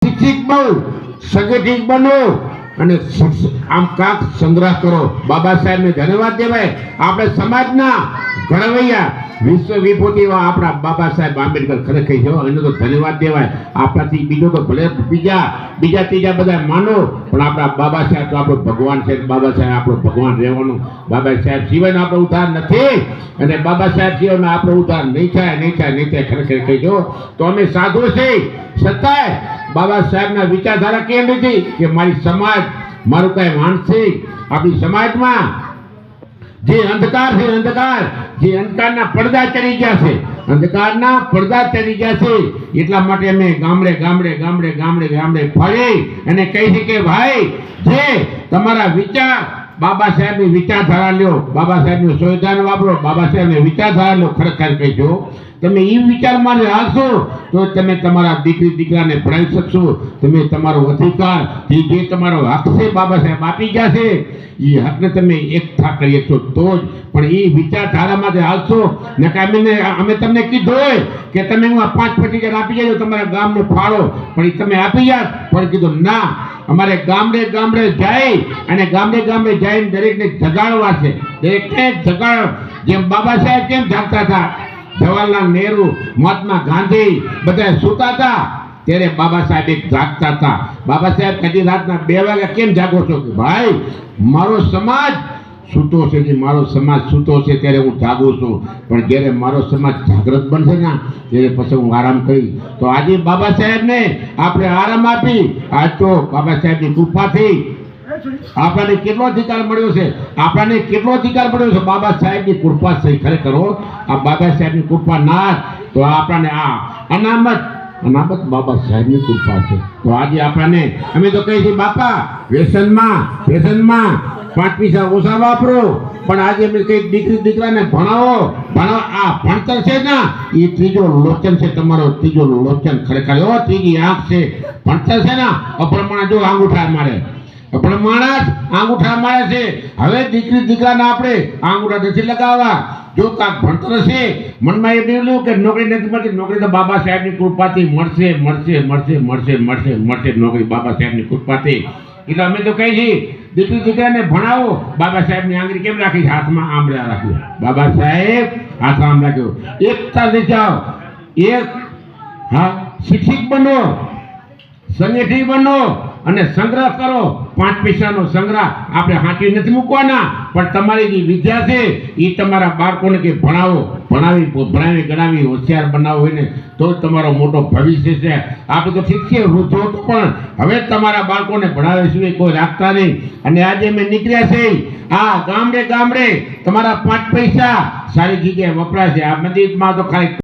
શિક્ષિત બહુ સંગઠિત બનો અને આમ કાંક સંગ્રહ કરો. બાબા સાહેબને ધન્યવાદ દેવાય. આપણે સમાજના ઘડવૈયા વિશ્વ વિભૂતિ આપણા બાબા સાહેબ આંબેડકર ખરેખર છે. એને તો ધન્યવાદ દેવાય. આપણાથી બીજો તો ભલે બીજા ત્રીજા બધા માનો, પણ આપણા બાબા સાહેબ તો આપણો ભગવાન છે. બાબા સાહેબ આપણો ભગવાન રહેવાનું. બાબા સાહેબ સિવાયનો આપણો ઉદ્ધાર નથી, અને બાબા સાહેબ સિવાયનો આપણો ઉદ્ધાર નહીં થાય. ખરેખર કહીજો તો અમે સાધુ છે, છતાંય બાબા સાહેબના વિચારધારા કેમ નથી કે મારી સમાજ, મારું કઈ માનસિક, આપણી સમાજમાં જે અંધકાર છે, જે અંધકારના પડદા ચડી ગયા છે, અંધકારના પડદા ચડી ગયા છે, એટલા માટે અમે ગામડે ફરી અને કહી છે કે ભાઈ, જે તમારા વિચાર બાબા સાહેબની વિચારધારા લ્યો, બાબા સાહેબનું સંવિધાન વાપરો, બાબા સાહેબની વિચારધારા લ્યો. ખરેખર કહીજો તમે એ વિચારમાં રાખશો તો તમે તમારા દીકરાને ભણાવી શકશો. તમે તમારો અધિકાર, જે તમારો હક છે બાબા સાહેબ આપી ગયા છે, એ હકને તમે એકઠા કરી શકશો તો જ. પણ એ વિચારધારામાં હાલશો ને અમે તમને કીધું હોય કે તમે હું 5-25 આપી જાય તમારા ગામને ફાળો, પણ એ તમે આપી જાત. પણ કીધું ના, અમારે ગામડે જાય અને ગામડે જઈને દરેકને જગાડવા છે. દરેકને જગાડ. જેમ બાબા સાહેબ કેમ જાગતા હતા, જવાહરલાલ નહેરુ, મહાત્મા ગાંધી બધા સૂતા હતા, ત્યારે બાબા સાહેબ એક જાગતા હતા. બાબા સાહેબ કદી રાતના 2 વાગ્યા કેમ જાગો છો? કે ભાઈ મારો સમાજ સૂતો છે, ત્યારે હું જાગું છું. પણ જ્યારે મારો સમાજ જાગૃત બનશે ને, ત્યારે પછી હું આરામ કરી. તો આજે બાબા સાહેબને આપણે આરામ આપી. આજ તો બાબા સાહેબની કૃપાથી આપણને કેટલો અધિકાર મળ્યો છે, બાબા સાહેબની કૃપા છે. ખરેખર આ બાબા સાહેબની કૃપા ના તો આપણને આ અનામત બાબા સાહેબની કૃપા છે. તો આજે આપણને અમે તો કહીએ છીએ બાપા વ્યસનમાં 5 પૈસા ઓછા વાપરો, પણ આજે અમે કઈ દીકરાને ભણાવો. આ ભણતર છે ને, એ ત્રીજો લોચન છે, તમારો ત્રીજો લોચન. ખરેખર ત્રીજી આંખ છે. ભણતર છે ને, અપ્રમાણ જો આંગૂઠા મારે છે. હવે દીકરાને આપણે આંગૂઠા નથી લગાવવા. જો કાંક ભણતર છે, મનમાં એ બેલું કે નોકરી નથી મળતી, નોકરી તો બાબા સાહેબની કૃપાથી મળશે નોકરી બાબા સાહેબની કૃપાથી. એટલે અમે તો કહીએ છીએ દીકરાને ભણાવો. બાબા સાહેબની આંગળી કેમ રાખી? હાથમાં આંબળા રાખ્યો. બાબા સાહેબ હાથમાં આમ રાખ્યો. એકતા લઈ જાઓ. શિક્ષિત બનો, સંગઠિત બનો અને સંગ્રહ કરો. 5 પૈસાનો સંગ્રહ આપણે હાંચી નથી મૂકવાના, પણ તમારી જે વિદ્યા છે એ તમારા બાળકોને કે ભણાવી ગણાવી હોશિયાર બનાવો હોય ને તો જ તમારો મોટો ભવિષ્ય છે. આપણે તો ઠીક છે વૃદ્ધો તો, પણ હવે તમારા બાળકોને ભણાવે સિવાય કોઈ રાખતા નહીં. અને આજે અમે નીકળ્યા છે આ ગામડે તમારા 5 પૈસા સારી જગ્યાએ વપરાશે. આ મંદિરમાં તો ખાલી